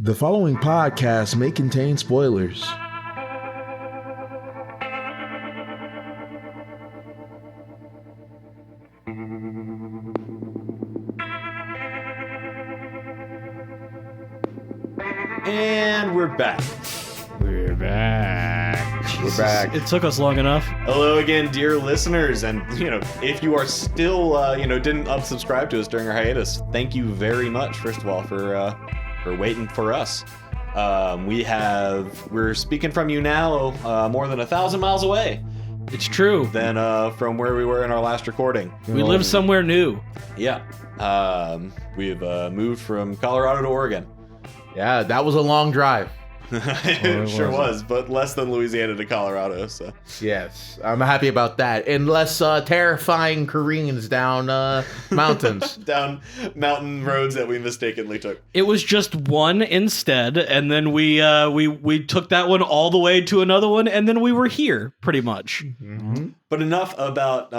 The following podcast may contain spoilers. And we're back. We're back. We're back. It took us long enough. Hello again, dear listeners. And, if you are still, didn't unsubscribe to us during our hiatus, thank you very much, first of all, for waiting for us. We're speaking from you now more than 1,000 miles away It's true. than from where we were in our last recording. We live somewhere new. Yeah. We've moved from Colorado to Oregon. Yeah, that was a long drive. It sure was, but less than Louisiana to Colorado, so. Yes, I'm happy about that. And less terrifying careens down mountains. Down mountain roads that we mistakenly took. It was just one instead, and then we took that one all the way to another one, and then we were here, pretty much. Mm-hmm. But enough about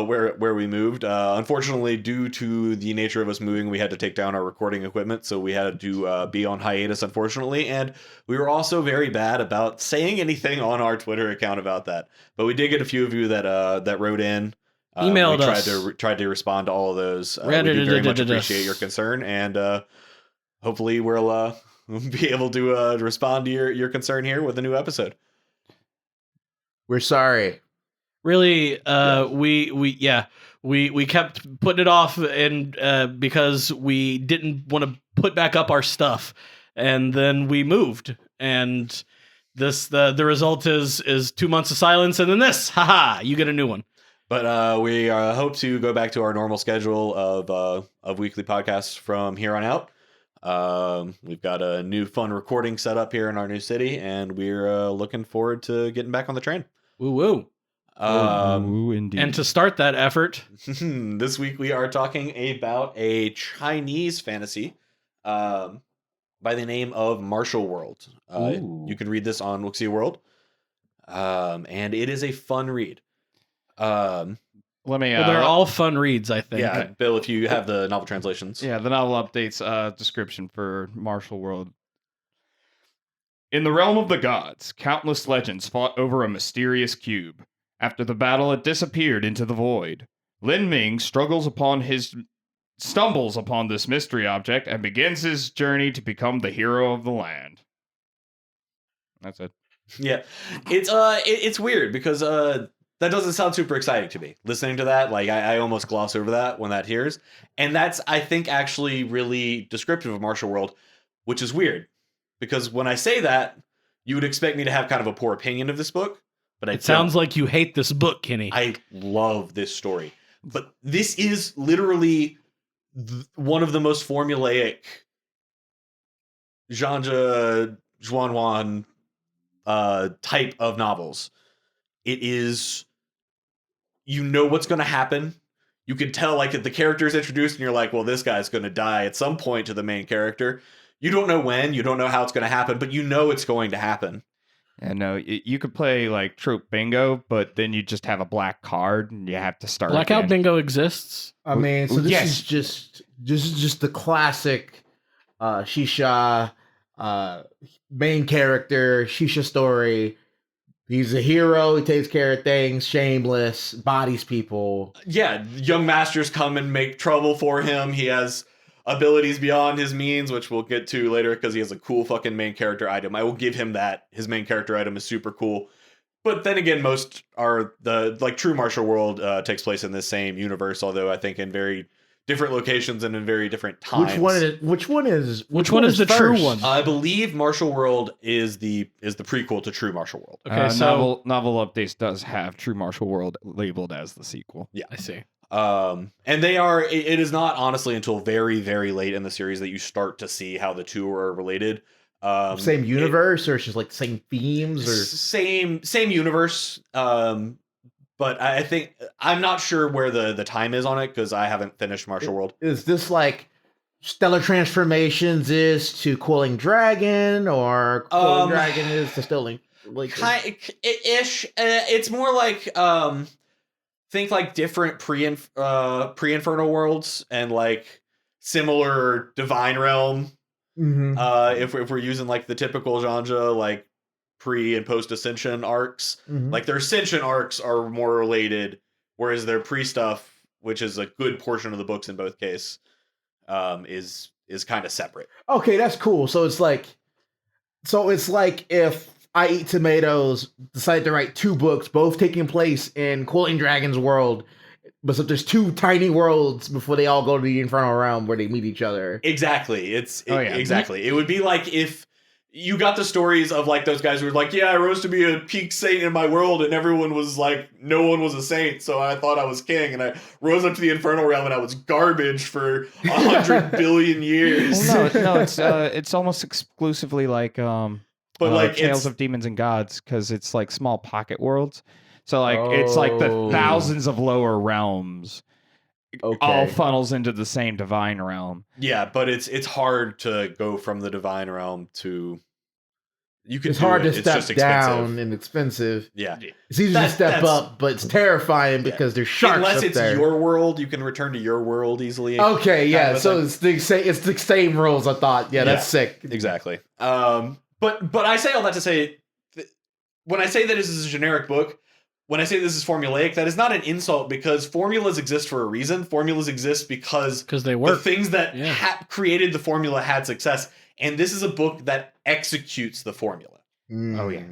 where we moved. Unfortunately, due to the nature of us moving, we had to take down our recording equipment, so we had to be on hiatus, unfortunately. And we were also very bad about saying anything on our Twitter account about that. But we did get a few of you that wrote in. Emailed we us. Tried to respond to all of those. We do very much appreciate your concern, and hopefully we'll be able to respond to your concern here with a new episode. We're sorry. Really, we kept putting it off, and because we didn't want to put back up our stuff, and then we moved, and the result is 2 months of silence, and then this, haha, you get a new one. But we hope to go back to our normal schedule of weekly podcasts from here on out. We've got a new fun recording set up here in our new city, and we're looking forward to getting back on the train. Woo woo. Indeed. And to start that effort, This week we are talking about a Chinese fantasy by the name of Martial World. You can read this on Wuxia World, and it is a fun read. Let me. they're all fun reads, I think. Yeah, Bill, if you have the novel translations. Yeah, the novel updates description for Martial World. In the realm of the gods, countless legends fought over a mysterious cube. After the battle, it disappeared into the void. Lin Ming stumbles upon this mystery object and begins his journey to become the hero of the land. That's it. Yeah, it's weird because that doesn't sound super exciting to me. Listening to that, like I almost gloss over that when that hears, and that's I think actually really descriptive of Martial World, which is weird because when I say that, you would expect me to have kind of a poor opinion of this book. But It sounds like you hate this book, Kenny. I love this story. But this is literally one of the most formulaic Zhanja Zhuanwan type of novels. It is, you know what's going to happen. You can tell, like, if the character is introduced and you're like, well, this guy's going to die at some point to the main character. You don't know when, you don't know how it's going to happen, but you know it's going to happen. And no, you could play like trope bingo, but then you just have a black card and you have to start. Blackout again. Bingo exists. I mean, so this Yes. is just the classic Shisha main character, Shisha story. He's a hero, he takes care of things, shameless, bodies people. Yeah, young masters come and make trouble for him. He has abilities beyond his means, which we'll get to later because he has a cool fucking main character item. I will give him that. His main character item is super cool. But then again, most are true Martial World takes place in this same universe, although I think in very different locations and in very different times. Which one is the true first? one? I believe Martial World is the prequel to True Martial World. Okay, so novel updates does have True Martial World labeled as the sequel. Yeah, I see. And they are, it is not honestly until very, very late in the series that you start to see how the two are related. Same universe, or it's just like same themes, or same universe. But I think, I'm not sure where the time is on it because I haven't finished Martial World. is this like Stellar Transformations is to Cooling Dragon, or Cooling Dragon is to Stilling? Like Ish. It's more like, think like different pre-Infernal worlds and like similar Divine Realm Mhm. If we're using like the typical genre, like pre and post Ascension arcs, Mhm. like their Ascension arcs are more related, whereas their pre stuff, which is a good portion of the books in both cases, is kind of separate. Okay, that's cool. So it's like if I Eat Tomatoes decided to write two books, both taking place in Quilting Dragon's world, but so there's two tiny worlds before they all go to the Infernal Realm where they meet each other. Exactly. Oh, yeah. Exactly. It would be like if you got the stories of like those guys who were like, yeah, I rose to be a peak saint in my world, and everyone was like, no one was a saint, so I thought I was king, and I rose up to the Infernal Realm, and I was garbage for 100 billion years. Well, no, it's almost exclusively like But like Tales it's of Demons and Gods, because it's like small pocket worlds. So like it's like the Oh. thousands of lower realms all Okay. funnels into the same divine realm. yeah, but it's hard to go from the divine realm to you can It's do hard it. to It's just step expensive. down and expensive. Yeah. It's easy to That- step that's- up, but it's terrifying because there's sharks Unless up it's there. your world, you can return to your world easily. Okay, yeah. Kind of So thing. it's the same rules. I thought. Yeah, that's sick. Exactly. But I say all that to say, when I say that this is a generic book, when I say this is formulaic, that is not an insult, because formulas exist for a reason. Formulas exist because They the work. things that Yeah. created the formula had success, and this is a book that executes the formula. Oh, yeah.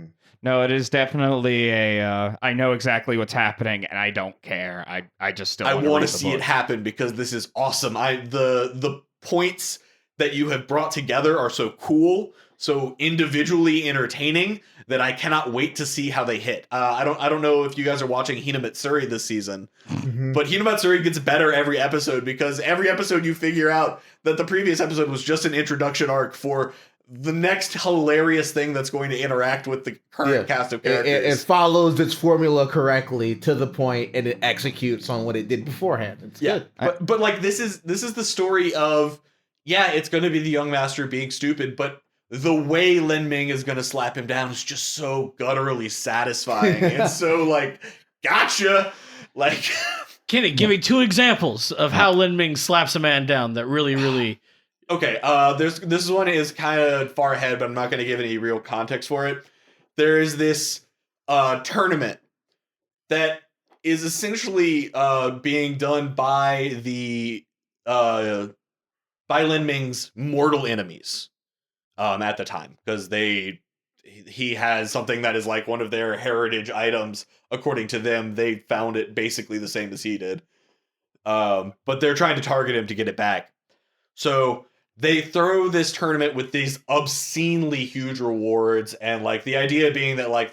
No, it is definitely a. I know exactly what's happening, and I don't care. I just still. I want want to to see it happen because this is awesome. The points that you have brought together are so cool, so individually entertaining, that I cannot wait to see how they hit. I don't know if you guys are watching Hinamatsuri this season, Mhm. but Hinamatsuri gets better every episode, because every episode you figure out that the previous episode was just an introduction arc for the next hilarious thing that's going to interact with the current cast of It characters. follows its formula correctly to the point, and it executes on what it did beforehand. It's Yeah, good. but like this is the story of, yeah, it's going to be the young master being stupid, but the way Lin Ming is going to slap him down is just so gutturally satisfying. It's so like, gotcha. Like, Kenny, give me two examples of how Lin Ming slaps a man down that really. okay, this one is kind of far ahead, but I'm not going to give any real context for it. There is this tournament that is essentially being done by the by Lin Ming's mortal enemies at the time, because he has something that is like one of their heritage items. According to them, they found it basically the same as he did, but they're trying to target him to get it back. So they throw this tournament with these obscenely huge rewards, and like the idea being that like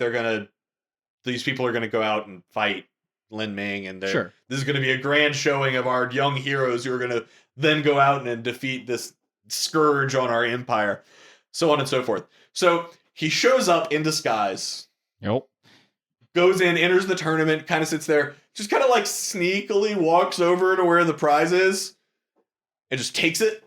these people are gonna go out and fight Lin Ming, and Sure. this is gonna be a grand showing of our young heroes who are gonna then go out and defeat this scourge on our empire, so on and so forth. So he shows up in disguise, Yep. goes in, enters the tournament, kind of sits there, just kind of like sneakily walks over to where the prize is, and just takes it.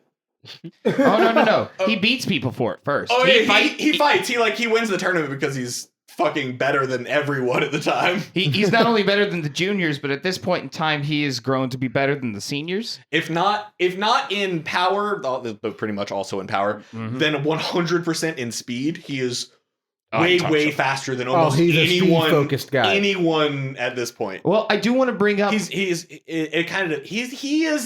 Oh no! He beats people for it first. Oh yeah, he fights. He wins the tournament because he's fucking better than everyone at the time. He's not only better than the juniors, but at this point in time, he has grown to be better than the seniors. If not in power, but pretty much also in power, Mhm. then 100% in speed. He is Oh, way he talks so- faster than almost he's a anyone. speed-focused guy. Anyone at this point. Well, I do want to bring up. He is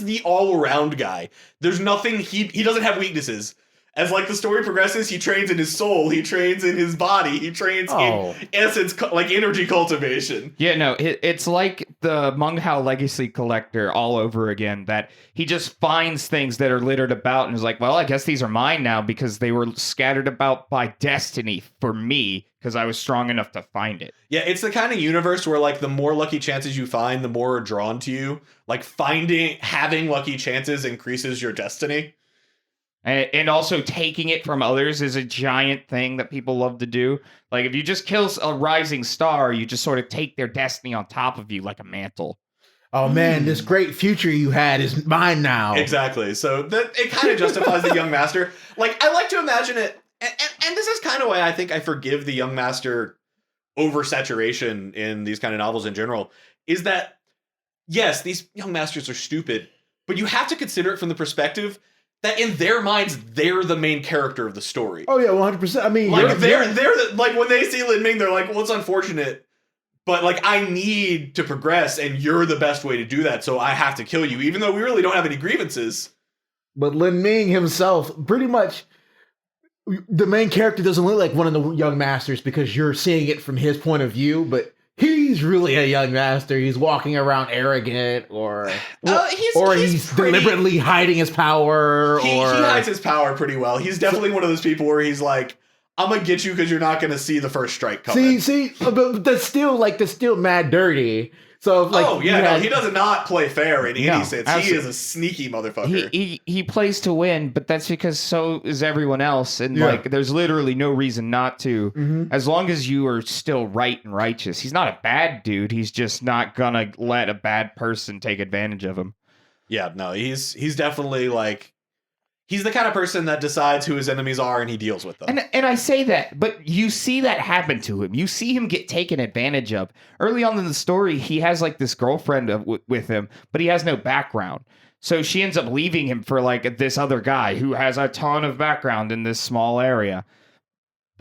the all around guy. There's nothing he doesn't have weaknesses. As like the story progresses, he trains in his soul, he trains in his body, he trains in essence, like energy cultivation. Yeah, no, it's like the Meng Hao Legacy Collector all over again, that he just finds things that are littered about and is like, well, I guess these are mine now because they were scattered about by destiny for me because I was strong enough to find it. Yeah, it's the kind of universe where like the more lucky chances you find, the more are drawn to you. Like having lucky chances increases your destiny. And also taking it from others is a giant thing that people love to do. Like if you just kill a rising star, you just sort of take their destiny on top of you like a mantle. Oh man, this great future you had is mine now. Exactly. So that it kind of justifies the young master. Like I like to imagine it, and this is kind of why I think I forgive the young master oversaturation in these kind of novels in general. Is that yes, these young masters are stupid, but you have to consider it from the perspective that in their minds they're the main character of the story. Oh yeah, 100%. I mean, Like they're like when they see Lin Ming, they're like, well, it's unfortunate, but like I need to progress, and you're the best way to do that, so I have to kill you, even though we really don't have any grievances. but Lin Ming himself, pretty much, the main character doesn't look like one of the young masters because you're seeing it from his point of view, but he's really a young master. He's walking around arrogant, or he's pretty, deliberately hiding his power. He hides his power pretty well. He's definitely one of those people where he's like, I'm gonna get you because you're not gonna see the first strike coming. See, but that's still mad dirty. So like, he does not play fair in any sense. He is a sneaky motherfucker. He plays to win, but that's because so is everyone else, and like there's literally no reason not to. As long as you are still right and righteous. He's not a bad dude. He's just not gonna let a bad person take advantage of him. Yeah, no, he's definitely like, he's the kind of person that decides who his enemies are and he deals with them. And I say that, but you see that happen to him. You see him get taken advantage of. Early on in the story, he has like this girlfriend with him, but he has no background. So she ends up leaving him for like this other guy who has a ton of background in this small area.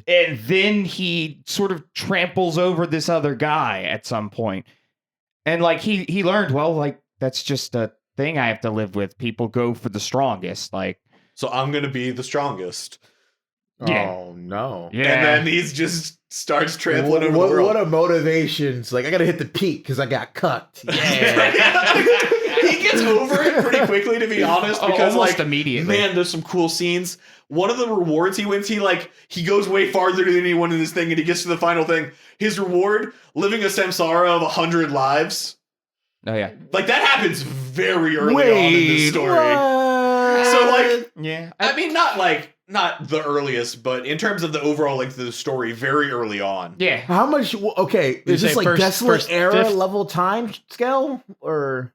And then he sort of tramples over this other guy at some point. And like he learned, well, like that's just a thing I have to live with. People go for the strongest, like. So I'm going to be the strongest. Yeah. Oh, no. Yeah. And then he just starts trampling over the world. What a motivation. It's like, I got to hit the peak because I got cucked. Yeah. He gets over it pretty quickly, to be honest, because almost like, immediately. Man, there's some cool scenes. One of the rewards he wins, he goes way farther than anyone in this thing, and he gets to the final thing. His reward, living a samsara of 100 lives. Oh, yeah. Like, that happens very early on in this story. What? So, like, Yeah. I mean, not the earliest, but in terms of the overall length of the story, very early on. Yeah. How much? Okay, You is this say like first- Desolate first Era fifth? level time scale? Or.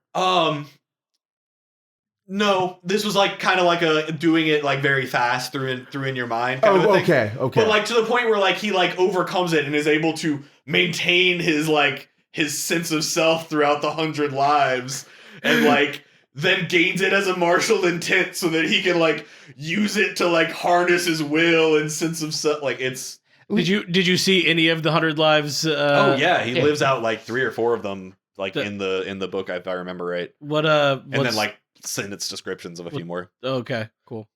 No, this was like kind of like a doing it like very fast through in your mind kind of a thing. Okay. But like to the point where like he like overcomes it and is able to maintain his sense of self throughout the 100 lives, and like then gains it as a martial intent so that he can like use it to like harness his will and sense of self. Like it's. Did you see any of the 100 Lives? He lives out like 3 or 4 of them, like in the book, if I remember right. And then like sentence descriptions of a few more. Okay, cool.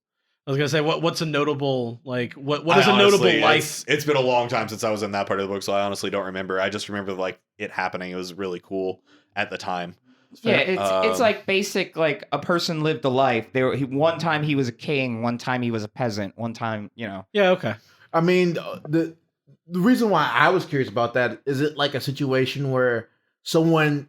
I was gonna say what's a notable what is a notable life? It's been a long time since I was in that part of the book, so I honestly don't remember. I just remember like it happening. It was really cool at the time. Yeah, it's like basic, like a person lived a life. One time he was a king, one time he was a peasant, one time, Yeah, okay. I mean, the reason why I was curious about that is it like a situation where someone,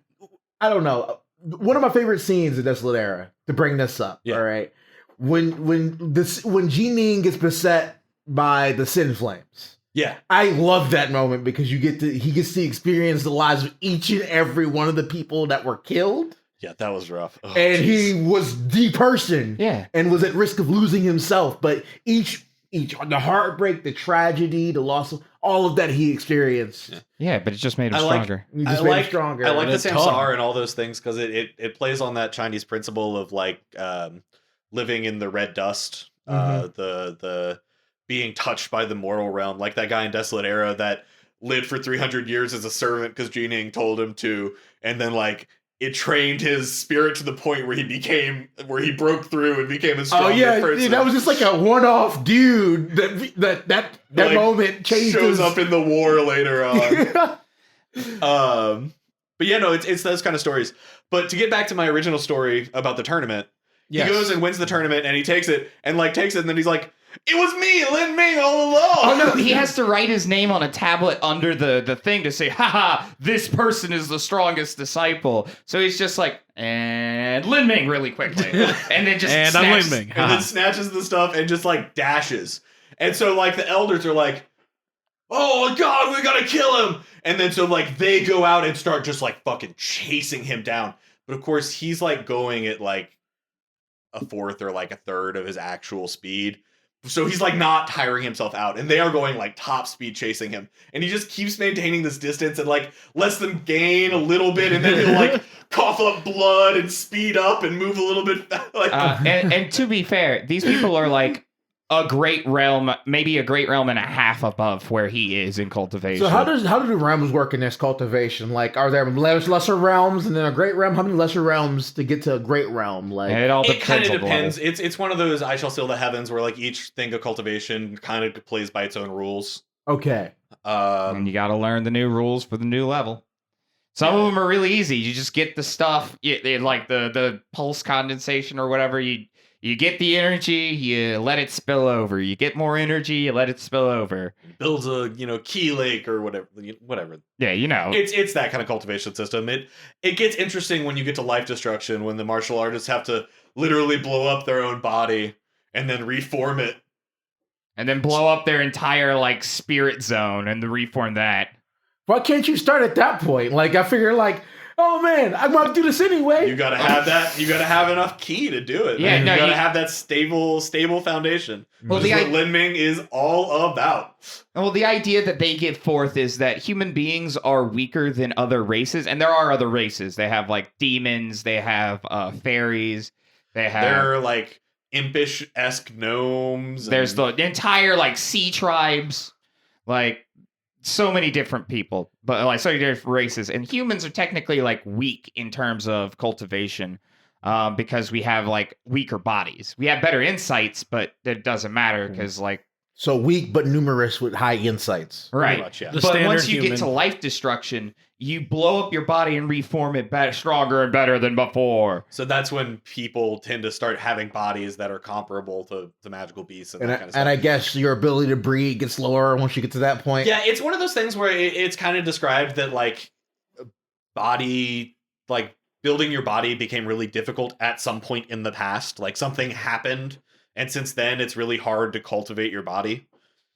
I don't know, one of my favorite scenes in Desolate Era, to bring this up, all right, when Jining gets beset by the Sin Flames. Yeah, I love that moment because he gets to experience the lives of each and every one of the people that were killed. Yeah, that was rough. Oh, and he was the person, and was at risk of losing himself. But each the heartbreak, the tragedy, the loss of all of that he experienced. Yeah, but it just made him stronger. I like the samsara and all those things because it plays on that Chinese principle of like living in the red dust, the being touched by the mortal realm, like that guy in Desolate Era that lived for 300 years as a servant because Jining told him to, and then like it trained his spirit to the point where he broke through and became a stronger person. That was just like a one-off dude that like, moment changed. Shows up in the war later on. But yeah, no, it's those kind of stories. But to get back to my original story about the tournament, he goes and wins the tournament and he takes it and then he's like, it was me, Lin Ming, all along. Oh no, he has to write his name on a tablet under the thing to say, haha, this person is the strongest disciple. So he's just like, and Lin Ming really quickly. And then just and I'm Lin Ming. And then snatches the stuff and just like dashes. And so like the elders are like, oh God, we gotta kill him. And then so like they go out and start just like fucking chasing him down. But of course he's like going at like a fourth or like a third of his actual speed. So he's like not tiring himself out, and they are going like top speed chasing him, and he just keeps maintaining this distance and like lets them gain a little bit, and then he'll like cough up blood and speed up and move a little bit. Like, and to be fair, these people are like a great realm, maybe a great realm and a half above where he is in cultivation. So how do the realms work in this cultivation? Like, are there lesser realms and then a great realm? How many lesser realms to get to a great realm? Like, it all it kind depends. of on the depends. level. It's one of those I shall seal the heavens where like each thing of cultivation kind of plays by its own rules. okay, And you got to learn the new rules for the new level. Some of them are really easy. You just get the stuff, like the pulse condensation or whatever. You get the energy, you let it spill over. You get more energy, you let it spill over. Builds a key lake or whatever. Yeah, you know. It's that kind of cultivation system. It gets interesting when you get to life destruction, when the martial artists have to literally blow up their own body and then reform it. And then blow up their entire like spirit zone and reform that. why can't you start at that point? Like, I figure, like, oh man, I'm going to do this anyway. You gotta have that. You gotta have enough ki to do it. Yeah, Man. no, you gotta you- have that stable foundation. Well, Which is the what Lin Ming is all about. Well, the idea that they give forth is that human beings are weaker than other races, and there are other races. They have like demons, they have fairies, they have. They're like impish-esque gnomes. There's and- the entire like sea tribes, like so many different people, but like so many different races. And humans are technically like weak in terms of cultivation, because we have like weaker bodies. We have better insights, but it doesn't matter because like So weak but numerous with high insights. pretty right. much, yeah. The But standard once you get human. to life destruction, you blow up your body and reform it better, stronger and better than before. So that's when people tend to start having bodies that are comparable to magical beasts and, And that I, kind of stuff. and I guess your ability to breathe gets lower once you get to that point. Yeah, it's one of those things where it's kind of described that like body, like building your body became really difficult at some point in the past. Like something happened, and since then it's really hard to cultivate your body.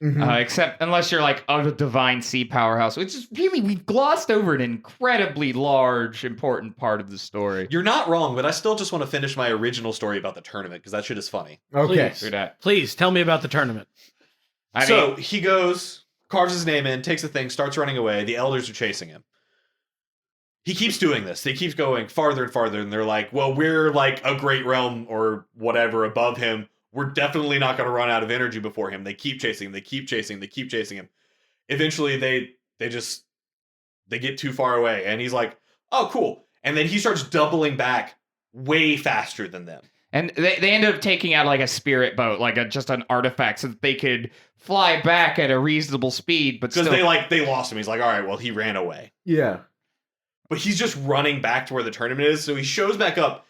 Mhm. Except unless you're like a divine sea powerhouse, which is really, we've glossed over an incredibly large, important part of the story. You're not wrong, but I still just want to finish my original story about the tournament because that shit is funny. Okay. Please. Do that. Please tell me about the tournament. So he goes, carves his name in, takes the thing, starts running away. The elders are chasing him. He keeps doing this. They keep going farther and farther, and they're like, well, we're like a great realm or whatever above him. We're definitely not going to run out of energy before him. They keep chasing him. They keep chasing him. They keep chasing him. Eventually, they get too far away, and he's like, oh, cool. And then he starts doubling back way faster than them. And they ended up taking out like a spirit boat, like just an artifact, so that they could fly back at a reasonable speed, but Because still. they lost him. He's like, all right, well, he ran away. Yeah. But he's just running back to where the tournament is. So he shows back up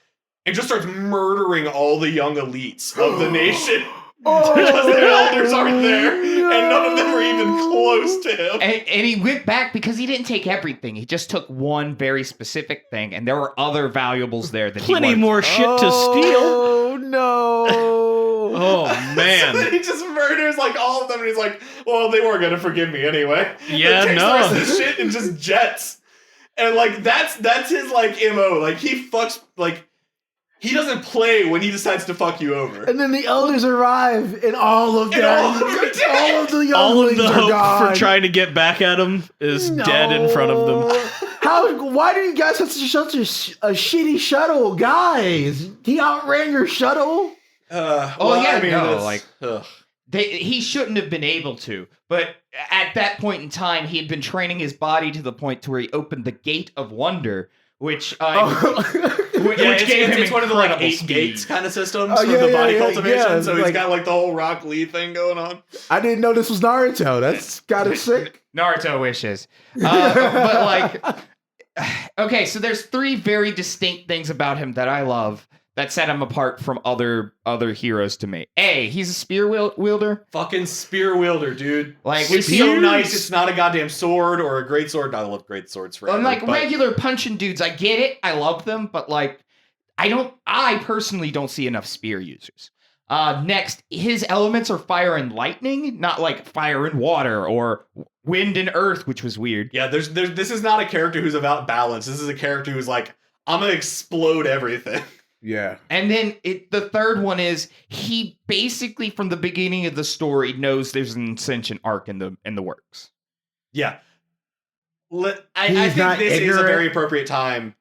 and just starts murdering all the young elites of the nation. Because their elders aren't there. And none of them are even close to him. And he went back because he didn't take everything. He just took one very specific thing, and there were other valuables there that Plenty he wanted. more shit to steal. Oh no! Oh So man. then he just murders like all of them. And he's like, well, they weren't going to forgive me anyway. Yeah, Takes no. the rest of the shit and just jets. And like, that's his like MO. Like he fucks, like, he doesn't play when he decides to fuck you over. And then the elders arrive, and all of And them, all of them are dead. all of the All of younglings the are hope gone. for trying to get back at him is dead in front of them. No. How? Why did you guys have such a shitty shuttle, guys? He outran your shuttle. Ugh. He shouldn't have been able to, but at that point in time, he had been training his body to the point to where he opened the Gate of Wonder, which which Yeah, gave him it's one of the like incredible 8 speed. gates kind of systems Oh, for yeah, the body yeah, cultivation. yeah, So he's like- got like the whole Rock Lee thing going on. I didn't know this was Naruto. That's kind of sick. Naruto wishes. But like, okay, so there's 3 very distinct things about him that I love that set him apart from other heroes to me. A, he's a spear wielder. Fucking spear wielder, dude. Like, we It's see so him nice. It's not a goddamn sword or a great sword. I love great swords forever. Unlike but regular punching dudes, I get it. I love them, but like, I personally don't see enough spear users. Next, his elements are fire and lightning, not like fire and water or wind and earth, which was weird. yeah, there's this is not a character who's about balance. This is a character who's like, I'm gonna explode everything. Yeah. And then the third one is he basically from the beginning of the story knows there's an ascension arc in the works. Yeah. I He's think not this is a ignorant. very appropriate time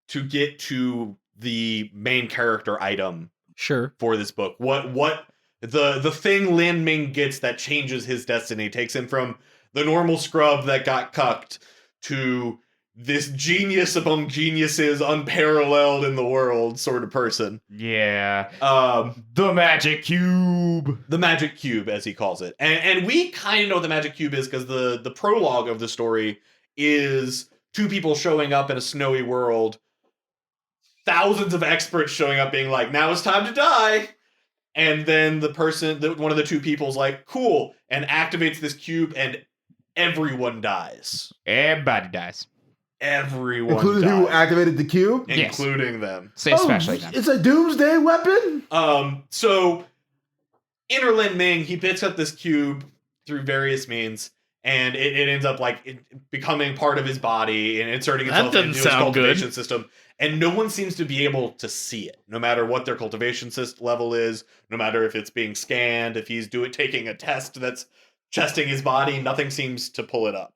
to get to the main character item Sure. for this book. What the thing Lin Ming gets that changes his destiny, takes him from the normal scrub that got cucked to this genius among geniuses, unparalleled in the world sort of person. Yeah. The The magic cube. magic cube, as he calls it. And we kind of know what the magic cube is because the prologue of the story is two people showing up in a snowy world, thousands of experts showing up being like, now it's time to die. And then one of the two people's like, cool, and activates this cube and everyone dies. Everybody dies. Everyone Including dies. who activated the cube? Yes. Including them. Say especially them. It's a doomsday weapon? So Inner Lin Ming, he picks up this cube through various means, and it ends up like becoming part of his body and inserting itself doesn't into his sound cultivation good. system. And no one seems to be able to see it, no matter what their cultivation level is, no matter if it's being scanned, if he's taking a test that's testing his body, nothing seems to pull it up.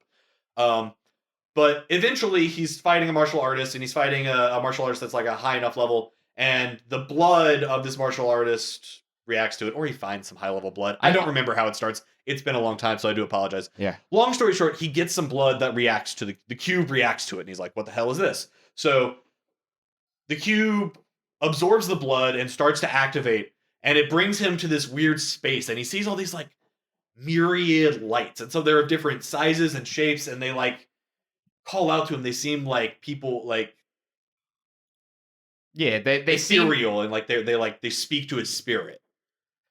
But eventually he's fighting a martial artist, and he's fighting a martial artist that's like a high enough level, and the blood of this martial artist reacts to it, or he finds some high level blood. I don't remember how it starts. It's been a long time, so I do apologize. Yeah. Long story short, he gets some blood that reacts to the cube reacts to it, and he's like, what the hell is this? So the cube absorbs the blood and starts to activate, and it brings him to this weird space, and he sees all these like myriad lights, and so they're of different sizes and shapes, and they like call out to him. They seem like people like they seem ethereal, and like they speak to his spirit.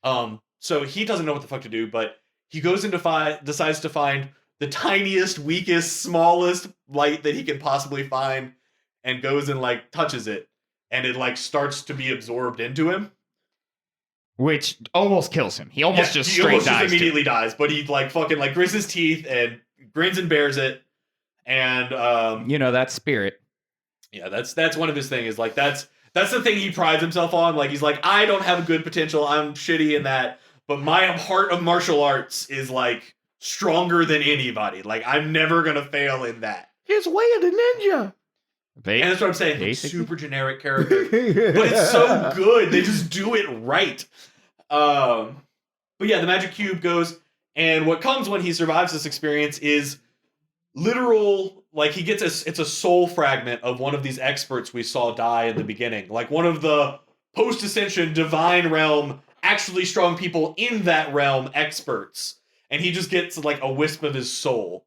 So he doesn't know what the fuck to do, but he goes into decides to find the tiniest, weakest, smallest light that he can possibly find, and goes and like touches it, and it like starts to be absorbed into him, which almost kills him. He almost just he straight almost dies. just immediately dies, but he like fucking like grits his teeth and grins and bears it, and that spirit. yeah, that's one of his things. Like that's the thing he prides himself on. Like he's like, I don't have a good potential. I'm shitty in that, but my heart of martial arts is like stronger than anybody. Like I'm never gonna fail in that. His way of the ninja. And that's what I'm saying. Basically. Super generic character, but it's so good. They just do it right. But yeah, the magic cube goes, and what comes when he survives this experience is literal. Like he gets it's a soul fragment of one of these experts we saw die in the beginning. Like one of the post ascension divine realm, actually strong people in that realm experts, and he just gets like a wisp of his soul.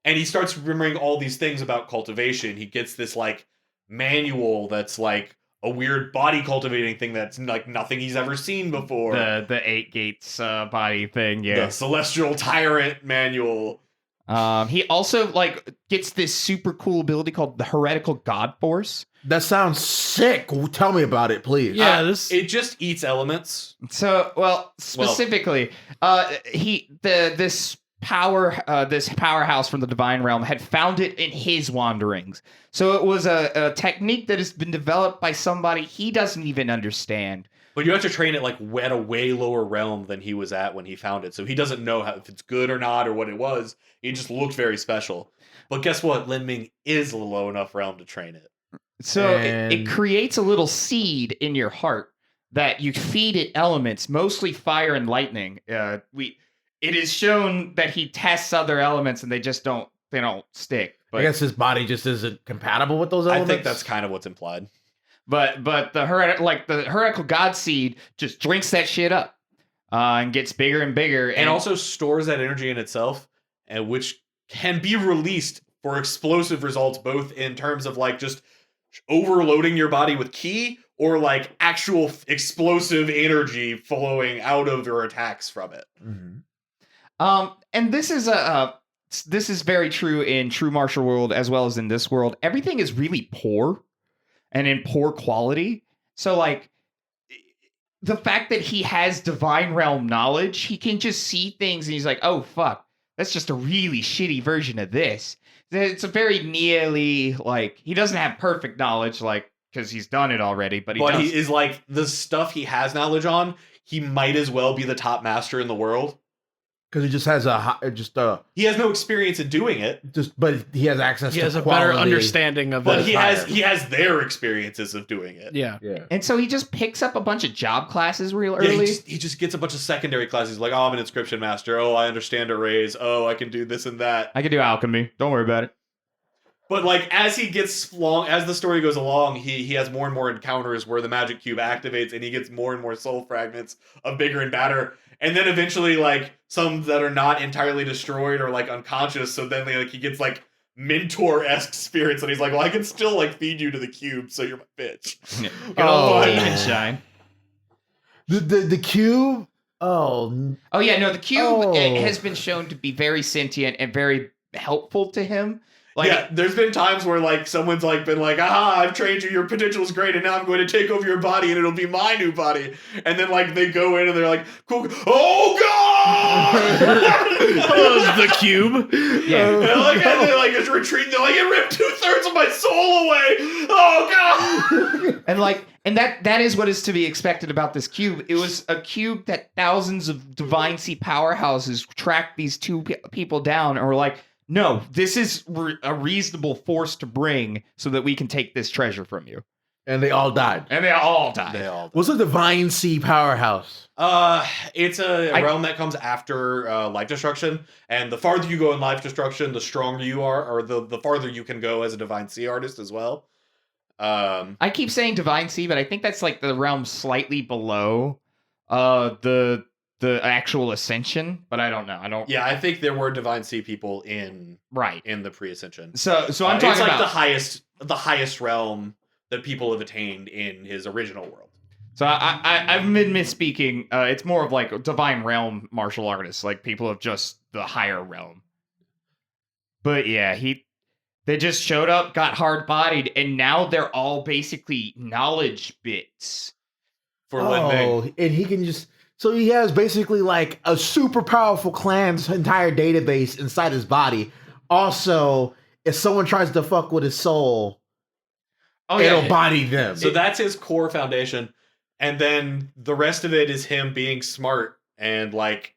And he starts remembering all these things about cultivation. He gets this like manual that's like a weird body cultivating thing that's like nothing he's ever seen before. The 8 gates body thing, The Celestial Tyrant manual. He also like gets this super cool ability called the Heretical God Force. That sounds sick. Tell me about it, please. Yeah, It just eats elements. So, specifically, this powerhouse from the divine realm had found it in his wanderings. So it was a technique that has been developed by somebody he doesn't even understand. But you have to train it like at a way lower realm than he was at when he found it. So he doesn't know if it's good or not or what it was. It just looked very special. But guess what? Lin Ming is a low enough realm to train it. So And- it creates a little seed in your heart that you feed it elements, mostly fire and lightning. It is shown that he tests other elements and they don't stick. But, I guess his body just isn't compatible with those I elements. think that's kind of what's implied. but the heretical god seed just drinks that shit up and gets bigger and bigger, And also stores that energy in itself, and which can be released for explosive results, both in terms of like just overloading your body with ki, or like actual explosive energy flowing out of your attacks from it. Mhm. And this is very true in True Martial World as well as in this world. Everything is really poor and in poor quality. So like the fact that he has divine realm knowledge, he can just see things and he's like, oh fuck, that's just a really shitty version of this. It's a very nearly like he doesn't have perfect knowledge like because he's done it already. But he is like the stuff he has knowledge on. He might as well be the top master in the world. Because he just has he has no experience in doing it. But he has access. He to has a quality. better understanding of But it. he has their experiences of doing it. Yeah. And so he just picks up a bunch of job classes real Yeah, early. he just gets a bunch of secondary classes. Like, oh, I'm an inscription master. Oh, I understand arrays. Oh, I can do this and that. I can do alchemy. Don't worry about it. But like as the story goes along, he has more and more encounters where the magic cube activates, and he gets more and more soul fragments of bigger and badder. And then eventually, like, some that are not entirely destroyed or, like, unconscious. So then, he gets, like, mentor-esque spirits. And he's like, well, I can still, like, feed you to the cube, so you're my bitch. Good old demon shine. The cube? Oh. Oh, yeah, no, the cube has been shown to be very sentient and very helpful to him. Like, yeah, there's been times where, like, someone's, like, been like, aha, I've trained you, your potential is great, and now I'm going to take over your body, and it'll be my new body. And then, like, they go in, and they're like, cool, oh, God! Oh, the cube? Yeah. And they, like, it's retreating, they're like, it ripped 2/3 of my soul away! Oh, God! And that is what is to be expected about this cube. It was a cube that thousands of Divine Sea powerhouses tracked these two people down and were like, no, this is a reasonable force to bring so that we can take this treasure from you. And they all died. And they all died. What's a Divine Sea powerhouse? It's a realm that comes after life destruction, and the farther you go in life destruction, the stronger you are, or the farther you can go as a Divine Sea artist as well. I keep saying Divine Sea, but I think that's like the realm slightly below the actual Ascension, but I don't know. Yeah, I think there were Divine Sea people in the pre-Ascension. So I'm talking it's like about the highest realm that people have attained in his original world. So I've been misspeaking. It's more of like divine realm martial artists, like people of just the higher realm. But yeah, they just showed up, got hard bodied, and now they're all basically knowledge bits for Lin Ming. And he can just. So he has basically like a super powerful clan's entire database inside his body. Also, if someone tries to fuck with his soul, it'll body them. So that's his core foundation. And then the rest of it is him being smart and like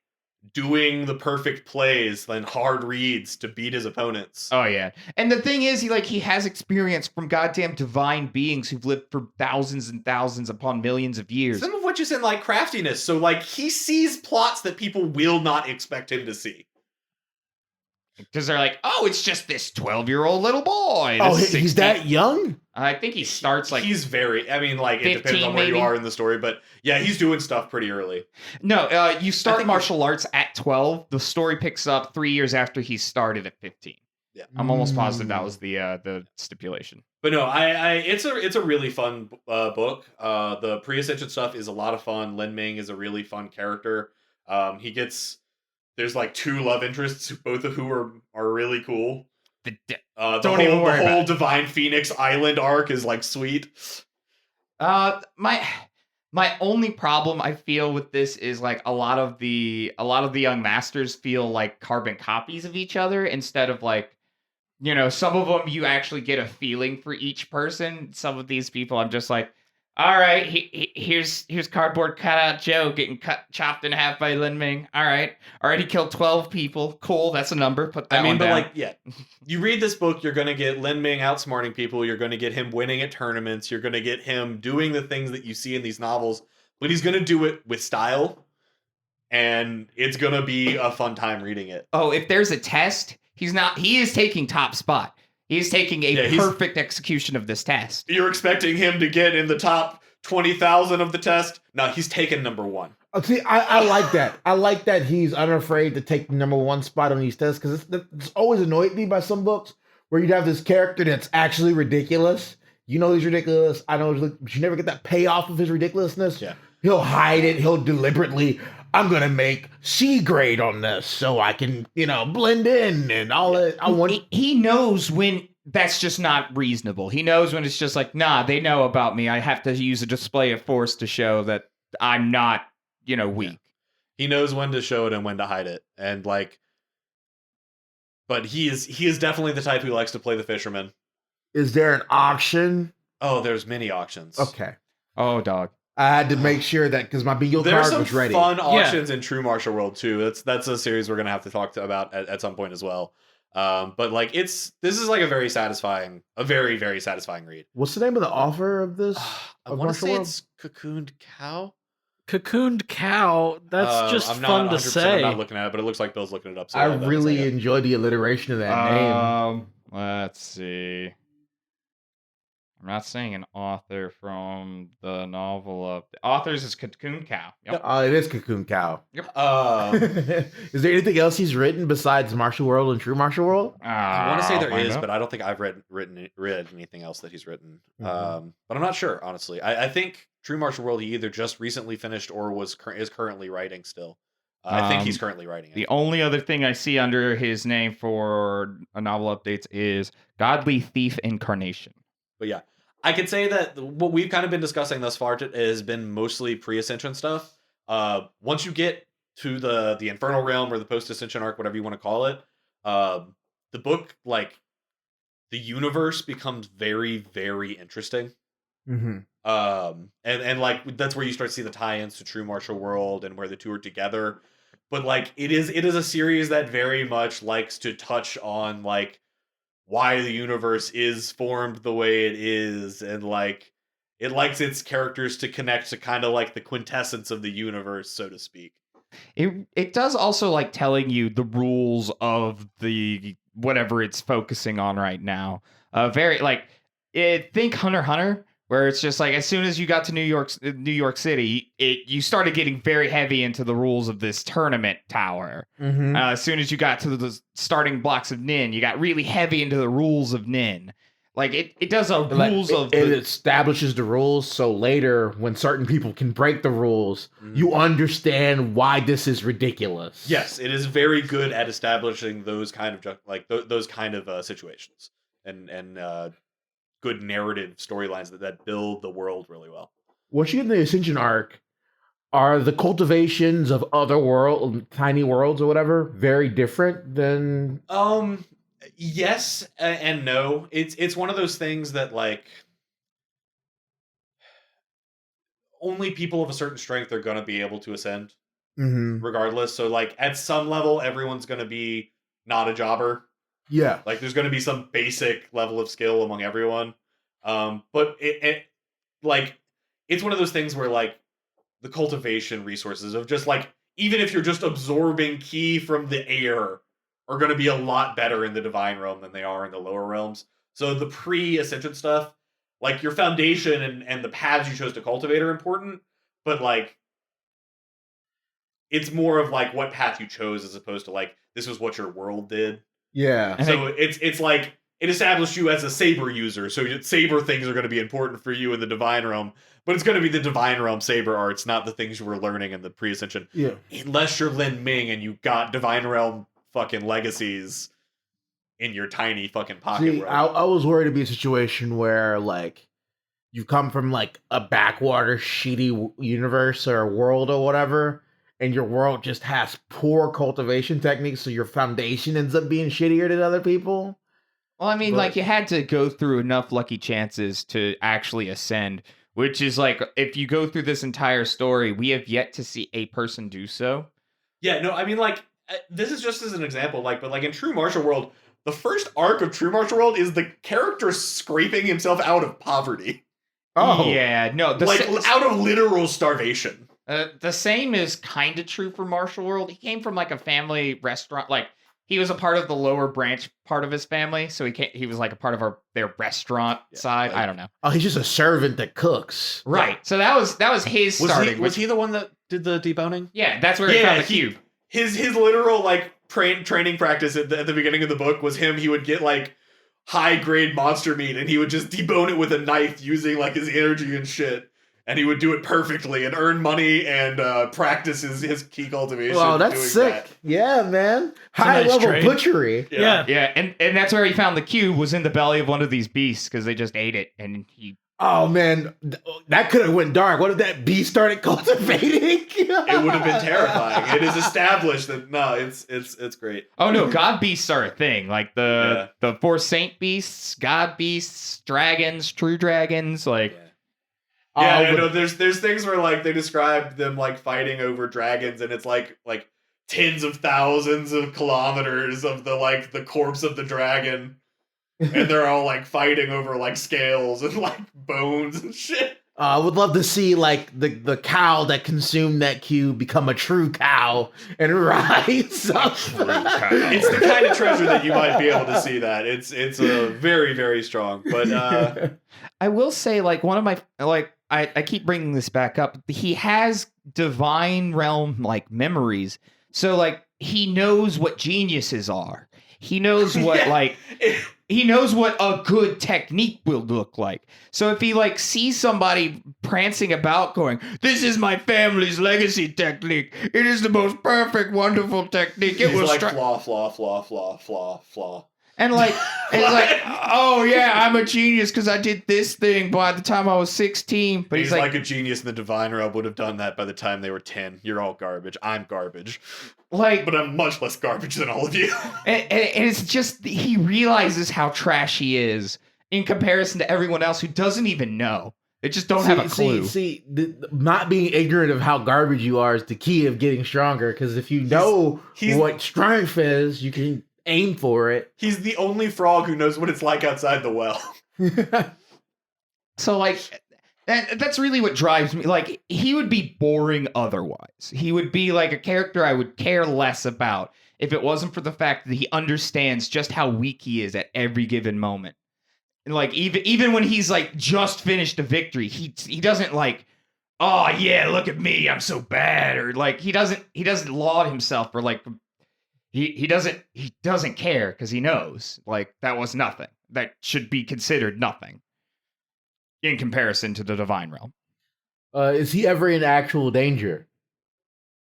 doing the perfect plays and hard reads to beat his opponents. Oh yeah. And the thing is, he has experience from goddamn divine beings who've lived for thousands and thousands upon millions of years. Some of which is in like craftiness. So like he sees plots that people will not expect him to see. Because they're like, oh, it's just this 12-year-old little boy. Oh, he's that young? I think he starts like... He's very... I mean, like, 15, it depends on where maybe? you are in the story, but yeah, he's doing stuff pretty early. No, you start martial arts at 12. The story picks up 3 years after he started at 15. Yeah. I'm almost positive that was the stipulation. But no, it's a really fun book. The pre-ascension stuff is a lot of fun. Lin Ming is a really fun character. There's like 2 love interests, both of who are really cool. The whole Divine Phoenix Island arc is like sweet. My only problem I feel with this is like a lot of the young masters feel like carbon copies of each other instead of like, some of them you actually get a feeling for each person. Some of these people I'm just like, all right, here's cardboard cutout Joe getting chopped in half by Lin Ming. All right, already killed 12 people. Cool, that's a number. Put that one down. You read this book, you're gonna get Lin Ming outsmarting people. You're gonna get him winning at tournaments. You're gonna get him doing the things that you see in these novels, but he's gonna do it with style, and it's gonna be a fun time reading it. Oh, if there's a test, he is taking top spot. He's taking a perfect execution of this test. You're expecting him to get in the top 20,000 of the test? No, he's taken number 1. See, I like that. I like that he's unafraid to take the number 1 spot on these tests, because it's always annoyed me by some books where you'd have this character that's actually ridiculous. You know he's ridiculous. I know, but you never get that payoff of his ridiculousness. Yeah. He'll hide it. He'll deliberately, I'm going to make C grade on this so I can, blend in and all that. He knows when that's just not reasonable. He knows when it's just like, nah, they know about me. I have to use a display of force to show that I'm not, weak. Yeah. He knows when to show it and when to hide it. And like, but he is definitely the type who likes to play the fisherman. Is there an option Oh, there's mini auctions. Okay. Oh, dog. I had to make sure that because my bingo There's card some was ready. fun auctions in True Martial World too. That's a series we're gonna have to talk about at some point as well. But like this is like a very very satisfying read. What's the name of the author of this? I Of want to Martial say World? it's Cocooned Cow. Cocooned Cow. That's just I'm fun not to 100%, say. I'm not looking at it, but it looks like Bill's looking it up. So I that is really like enjoy the alliteration of that name. Let's see. I'm not saying an author from the novel of authors is Cocoon Cow. Yep. It is Cocoon Cow. a. Is there anything else he's written besides Martial World and True Martial World? I want to say I'll there find is, out. but I don't think I've read anything else that he's written. Mhm. But I'm not sure, honestly. I think True Martial World he either just recently finished or is currently writing still. I think he's currently writing it. The only other thing I see under his name for a novel updates is Godly Thief Incarnation. But yeah, I could say that what we've kind of been discussing thus far has been mostly pre-Ascension stuff. Once you get to the Infernal Realm or the post-Ascension arc, whatever you want to call it, the book, like, the universe becomes very, very interesting. Mm-hmm. And like that's where you start to see the tie-ins to True Martial World and where the two are together. But like it is a series that very much likes to touch on like why the universe is formed the way it is, and like it likes its characters to connect to kind of like the quintessence of the universe, so to speak. It does also like telling you the rules of the whatever it's focusing on right now. Very like think Hunter x Hunter, where it's just like as soon as you got to New York City, you started getting very heavy into the rules of this tournament tower. Mm-hmm. As soon as you got to the starting blocks of Nin, you got really heavy into the rules of Nin. Like it does a rules of it establishes the rules, so later when certain people can break the rules, you understand why this is ridiculous. Yes, it is very good at establishing those kind of like those kind of situations and good narrative storylines that build the world really well. Once you get in the Ascension arc, are the cultivations of other tiny worlds or whatever, very different than? Yes and no. It's one of those things that like only people of a certain strength are going to be able to ascend, regardless. So like at some level, everyone's going to be not a jobber. Yeah, like there's going to be some basic level of skill among everyone. But it like it's one of those things where like the cultivation resources of just like even if you're just absorbing ki from the air are going to be a lot better in the divine realm than they are in the lower realms. So the pre-ascension stuff, like your foundation and the paths you chose to cultivate are important, but like it's more of like what path you chose as opposed to like this was what your world did. yeah. So it's like it established you as a saber user, so saber things are going to be important for you in the divine realm, but it's going to be the divine realm saber arts, not the things you were learning in the pre-ascension. Yeah. Unless you're Lin Ming and you got divine realm fucking legacies in your tiny fucking pocket. See, I was worried it'd be a situation where like you come from like a backwater shitty universe or world or whatever, and your world just has poor cultivation techniques, so your foundation ends up being shittier than other people. Well, I mean, But- like you had to go through enough lucky chances to actually ascend, which is like if you go through this entire story, we have yet to see a person do so. Yeah, no, I mean like this is just as an example, like, but like in True Martial World, the first arc of True Martial World is the character scraping himself out of poverty. Oh, Yeah, no, Like out of literal starvation. the same is kind of true for Martial World. He came from like a family restaurant, like he was a part of the lower branch part of his family, so he was like a part of their restaurant side. like- I don't know. Oh, he's just a servant that cooks. Right. So that was his starting. Was he the one that did the deboning? Yeah, that's where he Yeah, found the cube. His literal like training practice at the beginning of the book was him. He would get like high grade monster meat and he would just debone it with a knife using like his energy and shit. And he would do it perfectly and earn money and practice his key cultivation. Wow, that's doing sick. that. Yeah, man. a High nice level trade. butchery. Yeah. Yeah, and that's where he found the cube was in the belly of one of these beasts because they just ate it, and he Oh man, that could have went dark. What if that beast started cultivating? It would have been terrifying. It is established that no, it's great. Oh no, god beasts are a thing. Like the four saint beasts, god beasts, dragons, true dragons. Like I know. There's things where like they describe them like fighting over dragons, and it's like tens of thousands of kilometers of the corpse of the dragon, and they're all like fighting over like scales and like bones and shit. I would love to see like the cow that consumed that cube become a true cow and rise up. It's the kind of treasure that you might be able to see that. It's a very, very strong. But I will say, like, one of my I keep bringing this back up. He has divine realm like memories, so like he knows what geniuses are. He knows what he knows what a good technique will look like. So if he like sees somebody prancing about going, "This is my family's legacy technique. It is the most perfect, wonderful technique. It he's will like flaw. And like, it's like, oh yeah, I'm a genius because I did this thing by the time I was 16. But he's like a genius in the divine realm would have done that by the time they were 10. You're all garbage. I'm garbage. Like, but I'm much less garbage than all of you. and it's just, he realizes how trash he is in comparison to everyone else who doesn't even know. They just don't have a clue. Not being ignorant of how garbage you are is the key of getting stronger. Because if you know what strength is, you can aim for it. He's the only frog who knows what it's like outside the well. So like that's really what drives me. Like, he would be boring otherwise. He would be like a character I would care less about if it wasn't for the fact that he understands just how weak he is at every given moment. And like even when he's like just finished a victory, he doesn't like, oh yeah, look at me, I'm so bad, or like he doesn't laud himself, or like He doesn't care because he knows like that was nothing. That should be considered nothing in comparison to the divine realm. Is he ever in actual danger?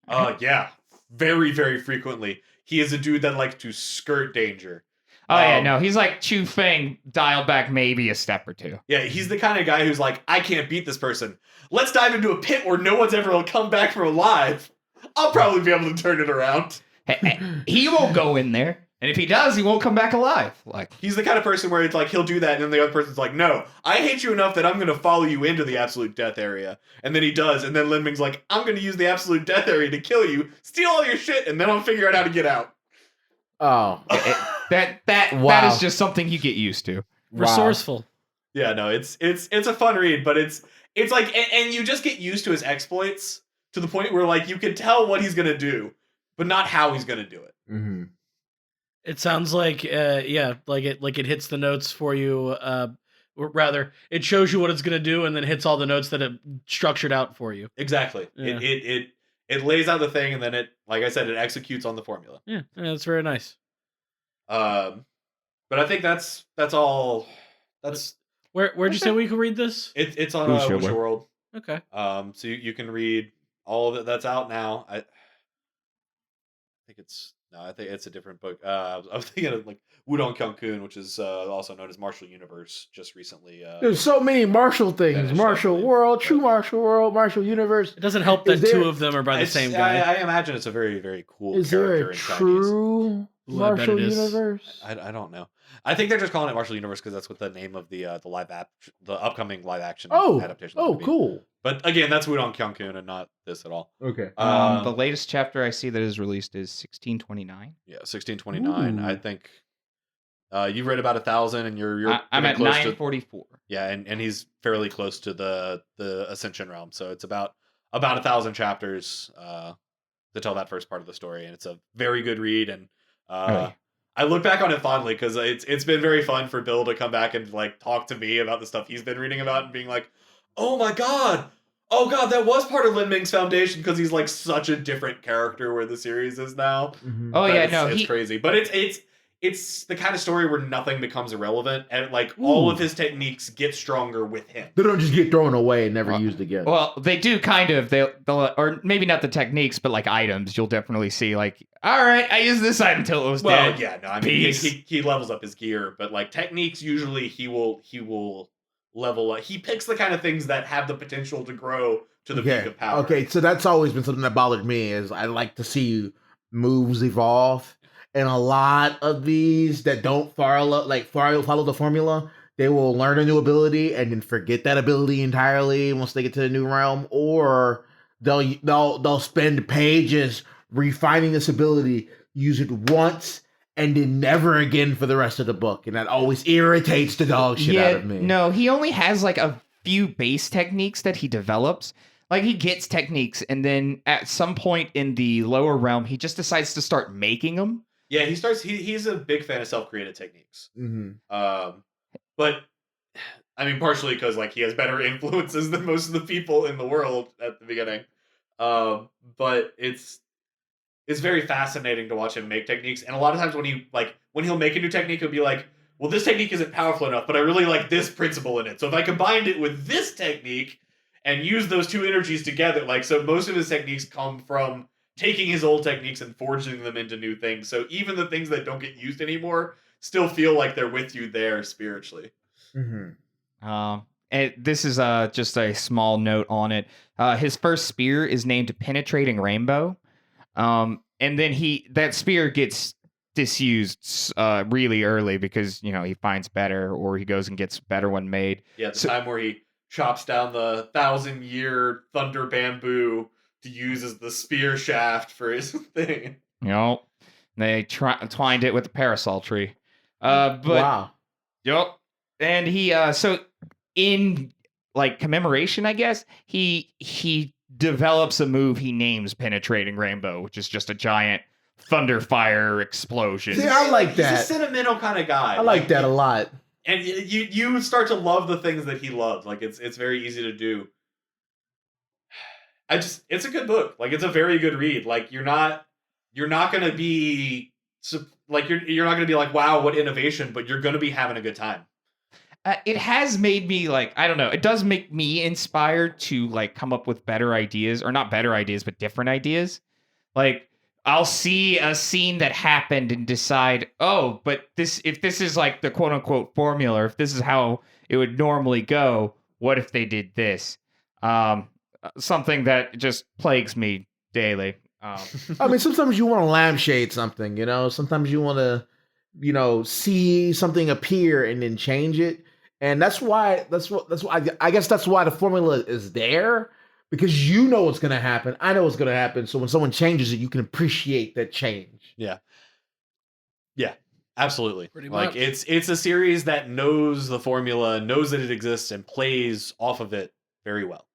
Yeah, very, very frequently. He is a dude that likes to skirt danger. Oh yeah, no, he's like Chu Feng dialed back maybe a step or two. Yeah, he's the kind of guy who's like, I can't beat this person. Let's dive into a pit where no one's ever will come back from alive. I'll probably be able to turn it around. He won't go in there, and if he does, he won't come back alive. Like, he's the kind of person where it's like he'll do that, and then the other person's like, "No, I hate you enough that I'm going to follow you into the absolute death area." And then he does, and then Lin Ming's like, "I'm going to use the absolute death area to kill you, steal all your shit, and then I'll figure out how to get out." Oh, that is just something you get used to. Resourceful. Yeah, no, it's a fun read, but it's like, and you just get used to his exploits to the point where like you can tell what he's going to do, but not how he's going to do it. Mm-hmm. It sounds like, like it hits the notes for you. Or rather, it shows you what it's going to do, and then hits all the notes that it structured out for you. Exactly. Yeah. It lays out the thing, and then it, like I said, it executes on the formula. Yeah, that's very nice. But I think that's all. That's where'd you say we could read this? It's on Wuxia World. Okay. So you can read all of it. That's out now. I think it's a different book. I was thinking of like Wudong Kyung-kun, which is also known as Martial Universe, just recently. There's so many Martial things: Martial World, True Martial World, Martial Universe. It doesn't help that two of them are by the same guy. I imagine it's a very, very cool. Is there a true Martial Universe? I don't know. I think they're just calling it Martial Universe because that's what the name of the upcoming live action adaptation. Oh, cool. But again, that's Wudong Kyung-kun and not this at all. Okay. The latest chapter I see that is released is 1629. Yeah, 1629. Ooh. I think you read about 1,000, and you're I'm at 944. Yeah, and he's fairly close to the Ascension realm, so it's about 1,000 chapters to tell that first part of the story, and it's a very good read. And I look back on it fondly because it's been very fun for Bill to come back and like talk to me about the stuff he's been reading about and being like, oh god, that was part of Lin Ming's foundation, because he's like such a different character where the series is now. Mm-hmm. Oh yeah, it's crazy, but it's the kind of story where nothing becomes irrelevant, and like all of his techniques get stronger with him. They don't just get thrown away and never used again. Well, they do kind of. They'll or maybe not the techniques, but like items. You'll definitely see like, all right, I used this item until it was dead. Well, yeah, no, I mean he levels up his gear, but like techniques, usually he will level. He picks the kind of things that have the potential to grow to the peak of power. Okay, so that's always been something that bothered me is I like to see moves evolve. And a lot of these that don't follow the formula, they will learn a new ability and then forget that ability entirely once they get to the new realm, or they'll spend pages refining this ability, use it once, and then never again for the rest of the book. And that always irritates the dog shit out of me. No, he only has like a few base techniques that he develops. Like he gets techniques, and then at some point in the lower realm, he just decides to start making them. Yeah, he's a big fan of self-created techniques. Mm-hmm. But I mean, partially because like he has better influences than most of the people in the world at the beginning. But it's very fascinating to watch him make techniques. And a lot of times when he'll make a new technique, he'll be like, well, this technique isn't powerful enough, but I really like this principle in it. So if I combined it with this technique and use those two energies together, like, so most of his techniques come from taking his old techniques and forging them into new things. So even the things that don't get used anymore still feel like they're with you there spiritually. Mm-hmm. And this is just a small note on it. His first spear is named Penetrating Rainbow. And then that spear gets disused really early because, he finds better, or he goes and gets a better one made. Yeah, the time where he chops down the 1,000-year thunder bamboo to use as the spear shaft for his thing. They twined it with the parasol tree. But Wow. Yep. And he so in like commemoration, I guess, he develops a move he names Penetrating Rainbow, which is just a giant thunder fire explosion. See, I like that. He's a sentimental kind of guy. I like that a lot. And you start to love the things that he loves. Like it's very easy to do. It's a good book. Like it's a very good read. Like you're not going to be like you're not going to be like, wow, what innovation, but you're going to be having a good time. It has made me like, I don't know. It does make me inspired to like come up with better ideas, or not better ideas, but different ideas. Like I'll see a scene that happened and decide, oh, but if this is like the quote unquote formula, if this is how it would normally go, what if they did this? Something that just plagues me daily. I mean, sometimes you want to lampshade something, Sometimes you want to, see something appear and then change it. And that's why I guess that's why the formula is there, because you know what's going to happen. I know what's going to happen. So when someone changes it, you can appreciate that change. Yeah. Yeah, absolutely. Pretty like much. it's a series that knows the formula, knows that it exists, and plays off of it very well.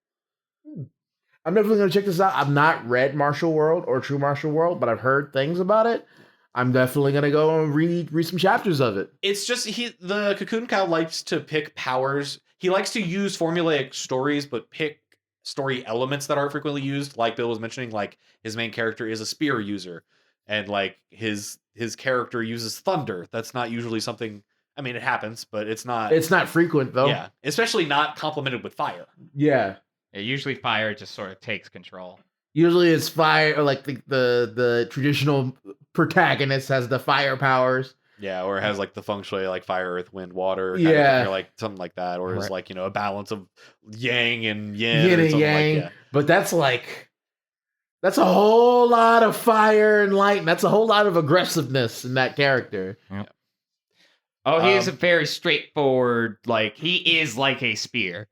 I'm definitely going to check this out. I've not read Martial World or True Martial World, but I've heard things about it. I'm definitely going to go and read some chapters of it. It's just the Cocoon Cow likes to pick powers. He likes to use formulaic stories, but pick story elements that aren't frequently used. Like Bill was mentioning, like his main character is a spear user, and like his character uses thunder. That's not usually something. I mean, it happens, but it's not. It's not frequent though. Yeah, especially not complemented with fire. Yeah. Usually fire just sort of takes control. Usually it's fire, or like the traditional protagonist has the fire powers. Yeah, or it has like the feng shui, like fire, earth, wind, water, kind Yeah. of, or like something like that, or it's Right. like a balance of yang and yin, Yin or and something yang. like that. But that's a whole lot of fire and light, and that's a whole lot of aggressiveness in that character. Oh, he is a very straightforward, like he is like a spear.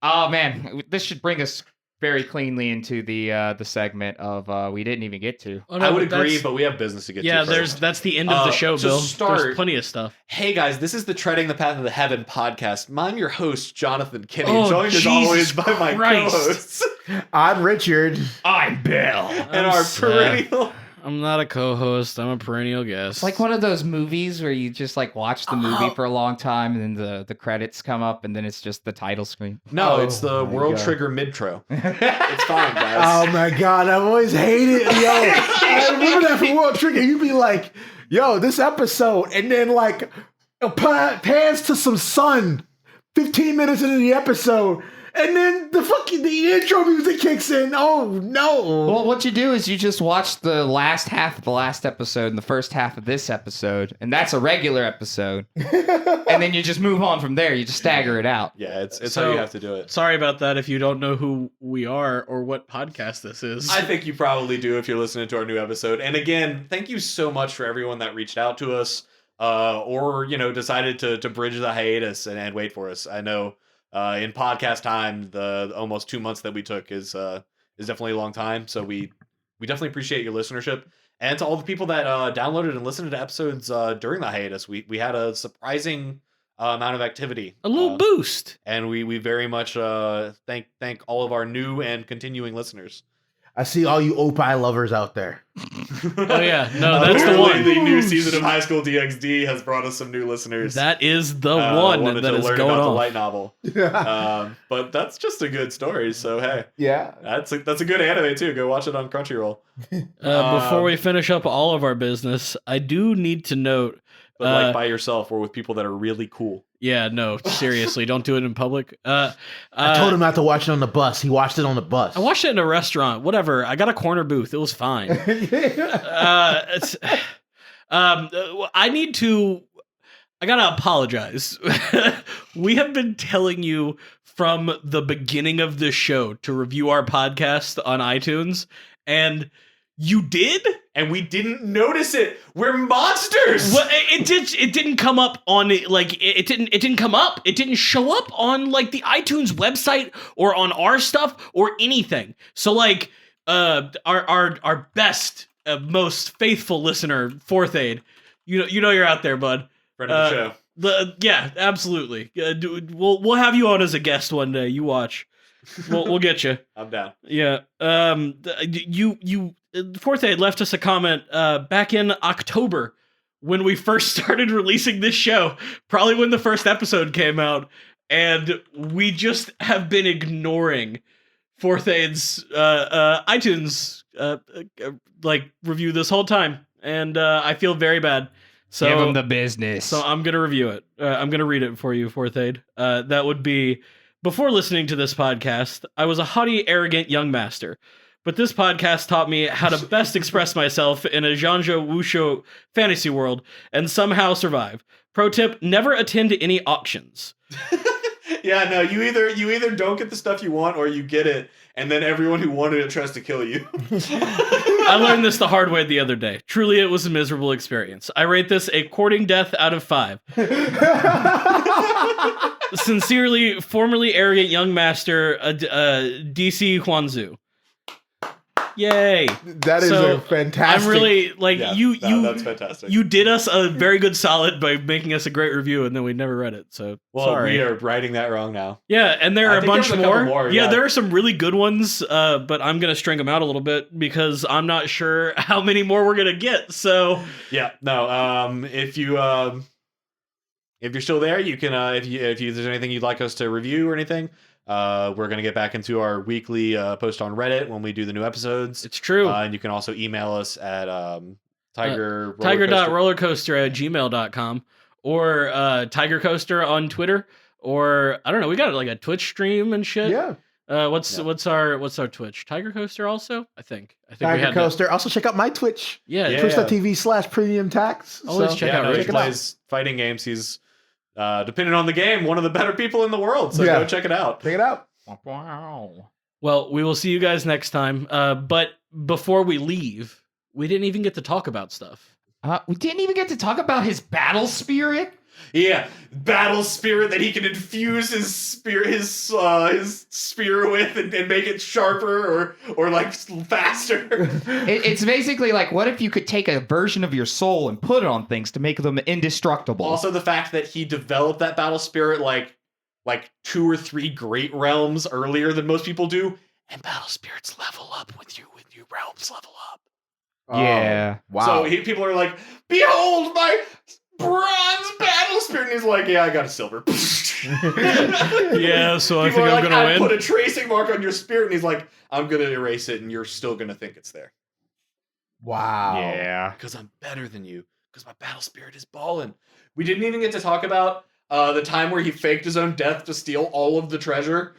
Oh man, this should bring us very cleanly into the segment of we didn't even get to. Oh, no, I would but agree, that's- but we have business to get Yeah, to first. that's the end of the show, to Bill. start- There's plenty of stuff. Hey guys, this is the Treading the Path of the Heaven podcast. I'm your host, Jonathan Kinney, Oh, joined as Jesus always by my Christ. co-hosts I'm Richard. I'm Bill. and our perennial. I'm not a co-host. I'm a perennial guest. It's like one of those movies where you just like watch the movie for a long time, and then the credits come up, and then it's just the title screen. No, Oh it's the my World God. Trigger Midtro. It's fine, guys. Oh my god, I've always hated it. Yo, I remember that from World Trigger. You'd be like, yo, this episode, and then like pans to some sun 15 minutes into the episode, and then the intro music kicks in. Oh no! Well, what you do is you just watch the last half of the last episode and the first half of this episode, and that's a regular episode. And then you just move on from there. You just stagger it out. Yeah, it's So- how you have to do it. Sorry about that if you don't know who we are or what podcast this is. I think you probably do if you're listening to our new episode. And again, thank you so much for everyone that reached out to us, or decided to bridge the hiatus and wait for us. I know in podcast time, the almost 2 months that we took is definitely a long time. So we definitely appreciate your listenership. And to all the people that downloaded and listened to episodes during the hiatus, we had a surprising amount of activity. a little boost. And we very much thank all of our new and continuing listeners. I see all you Opie lovers out there. Oh yeah, no, that's the Apparently one. The new season of High School DxD has brought us some new listeners. That is the wanted one to that is learn going about the on. light novel. But that's just a good story. So hey, Yeah. that's a good anime too. Go watch it on Crunchyroll. Before we finish up all of our business, I do need to note. But like by yourself or with people that are really cool. Yeah, no, seriously, don't do it in public. I told him not to watch it on the bus. He watched it on the bus. I watched it in a restaurant. Whatever. I got a corner booth. It was fine. I gotta apologize. We have been telling you from the beginning of this show to review our podcast on iTunes, and you did? And we didn't notice it. We're monsters. Well, it didn't come up on it didn't come up. It didn't show up on like the iTunes website or on our stuff or anything. So like our best most faithful listener, Fourth Aid, you know you're out there, bud. Friend of the show. Yeah, absolutely. We'll have you on as a guest one day. You watch. We'll get you. I'm down. Yeah. You Fourth Aid left us a comment back in October when we first started releasing this show, probably when the first episode came out, and we just have been ignoring Fourth Aid's iTunes like review this whole time, and I feel very bad. So Give him the business. So I'm gonna review it. I'm gonna read it for you, Fourth Aid. That would be: before listening to this podcast, I was a haughty, arrogant young master. But this podcast taught me how to best express myself in a Zhangzhou Wushu fantasy world and somehow survive. Pro tip: never attend any auctions. Yeah, no, you either don't get the stuff you want or you get it, and then everyone who wanted it tries to kill you. I learned this the hard way the other day. Truly, it was a miserable experience. I rate this a courting death out of 5. Sincerely, formerly arrogant young master, DC Huanzu. Yay! That is So, a fantastic. I'm really like Yeah, that's fantastic. You did us a very good solid by making us a great review, and then we never read it. So well, sorry. we are writing that wrong now. Yeah, and there I are a think bunch there's a couple more. more, Yeah, yeah. there are some really good ones, but I'm gonna string them out a little bit because I'm not sure how many more we're gonna get. So Yeah, no. If you're still there, you can. If there's anything you'd like us to review or anything, we're gonna get back into our weekly post on Reddit when we do the new episodes. it's true. And you can also email us at tiger tiger.rollercoaster@gmail.com or Tiger Coaster on Twitter, or I don't know, we got like a Twitch stream and shit. Yeah. What's our Twitch? Tiger Coaster also? I think we Tiger had that. Coaster. Also check out my Twitch. Yeah. Twitch.tv/premium tax. Always check out he Rich. plays fighting games. He's depending on the game, one of the better people in the world. So Yeah. go check it out. Check it out. Wow. Well, we will see you guys next time. But before we leave, we didn't even get to talk about stuff. We didn't even get to talk about his battle spirit. Yeah, battle spirit that he can infuse his spear with and make it sharper or like faster. It's basically like, what if you could take a version of your soul and put it on things to make them indestructible? Also, the fact that he developed that battle spirit like 2 or 3 great realms earlier than most people do, and battle spirits level up with you realms level up. Yeah. Wow. So people are like, behold my bronze battle spirit, and he's like, yeah, I got a silver. Yeah, so I People think are I'm like, gonna I win. put a tracing mark on your spirit, and he's like, I'm gonna erase it, and you're still gonna think it's there wow. Yeah. because I'm better than you because my battle spirit is ballin'. We didn't even get to talk about the time where he faked his own death to steal all of the treasure.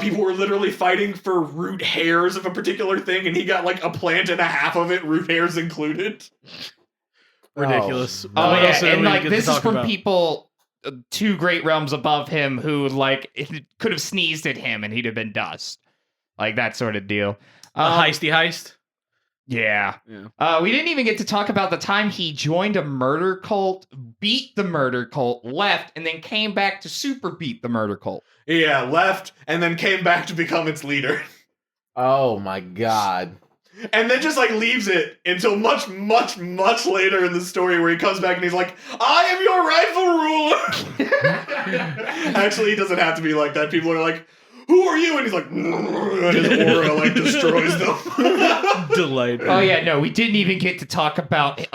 people were literally fighting for root hairs of a particular thing, and he got like a plant and a half of it, root hairs included. Ridiculous. Oh What else yeah, did and we like get to this is talk from about? people 2 great realms above him who like could have sneezed at him and he'd have been dust, like that sort of deal. A heisty heist. Yeah. Yeah. We didn't even get to talk about the time he joined a murder cult, beat the murder cult, left, and then came back to super beat the murder cult. Yeah, left and then came back to become its leader. Oh my god. And then just like leaves it until much, much, much later in the story where he comes back and he's like, I am your rightful ruler. Actually, he doesn't have to be like that. People are like, who are you? And he's like, and his aura like destroys them. Delightful. Oh yeah, no, we didn't even get to talk about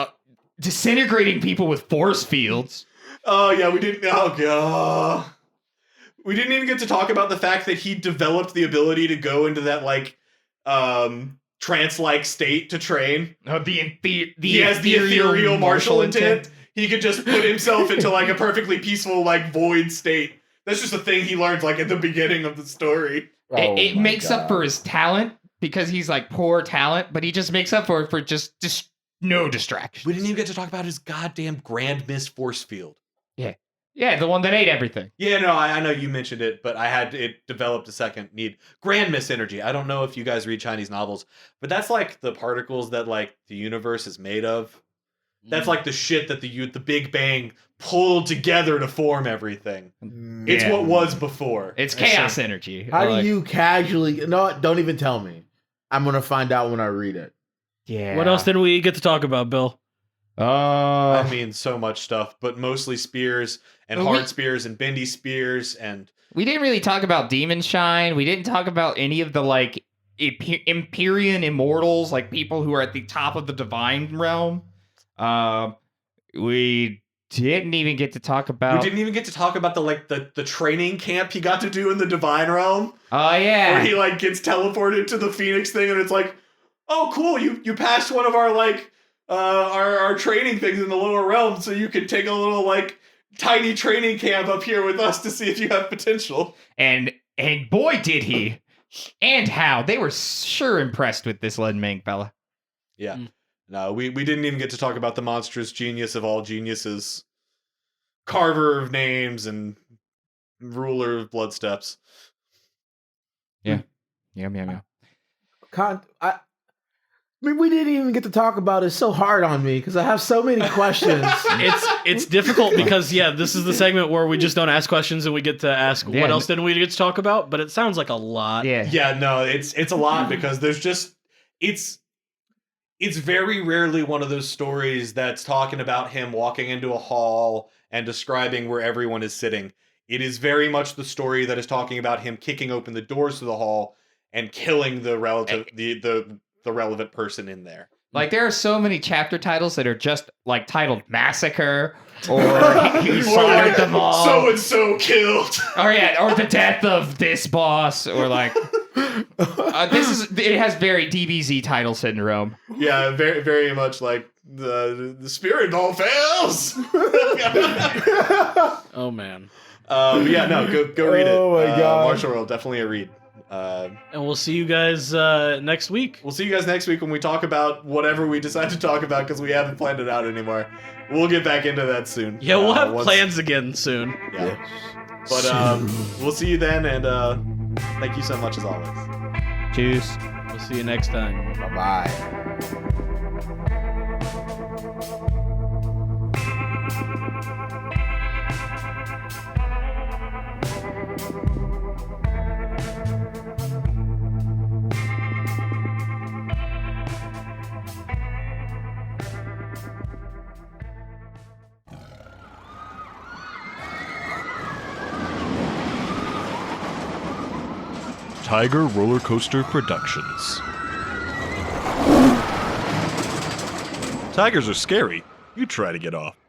disintegrating people with force fields. Oh yeah, we didn't. Oh god. We didn't even get to talk about the fact that he developed the ability to go into that like trance-like state to train. Oh, He has the ethereal martial intent. He could just put himself into like a perfectly peaceful like void state. That's just a thing he learned like at the beginning of the story. It Oh my makes up God. for his talent because he's like poor talent, but he just makes up for it for just no distraction. We didn't even get to talk about his goddamn Grand Mist force field. Yeah, the one that ate everything. Yeah, no, I know you mentioned it, but I had it developed a second need. Grand Mist energy. I don't know if you guys read Chinese novels, but that's like the particles that like the universe is made of. That's like the shit that the Big Bang pulled together to form everything. It's Yeah. what was before. It's chaos energy. How Like, do you casually? No, don't even tell me. I'm gonna find out when I read it. Yeah. What else did we get to talk about, Bill? I mean, so much stuff, but mostly spears and Well, we- hard spears and bendy spears and We didn't really talk about Demon Shine. We didn't talk about any of the like Empyrean immortals, like people who are at the top of the divine realm. We didn't even get to talk about. we didn't even get to talk about the training camp he got to do in the Divine Realm. Oh yeah. Where he like gets teleported to the Phoenix thing, and it's like, oh cool, you passed one of our like our training things in the lower realm, so you could take a little like tiny training camp up here with us to see if you have potential. And boy did he. And how. They were sure impressed with this Len Ming fella. Yeah. Mm. No, we didn't even get to talk about the monstrous genius of all geniuses, carver of names and ruler of blood steps. Yeah. I mean, we didn't even get to talk about it. It's so hard on me because I have so many questions. It's difficult because this is the segment where we just don't ask questions and we get to ask Yeah. what else didn't we get to talk about, but it sounds like a lot. Yeah. Yeah, no, it's a lot because there's just it's very rarely one of those stories that's talking about him walking into a hall and describing where everyone is sitting. It is very much the story that is talking about him kicking open the doors to the hall and killing the relative the relevant person in there. Like there are so many chapter titles that are just like titled Massacre or he Or slaughtered like, them all. so and so killed. Or the death of this boss, or like it has very DBZ title syndrome. Yeah, very very much like the spirit ball fails. Oh man. But yeah, no, go read it. Oh my God. Martial World, definitely a read. And we'll see you guys next week. We'll see you guys next week when we talk about whatever we decide to talk about because we haven't planned it out anymore. We'll get back into that soon. Yeah, we'll have once- plans again soon. Yeah. But we'll see you then, and thank you so much as always. Cheers. We'll see you next time. Bye bye. Tiger Roller Coaster Productions. Tigers are scary. You try to get off.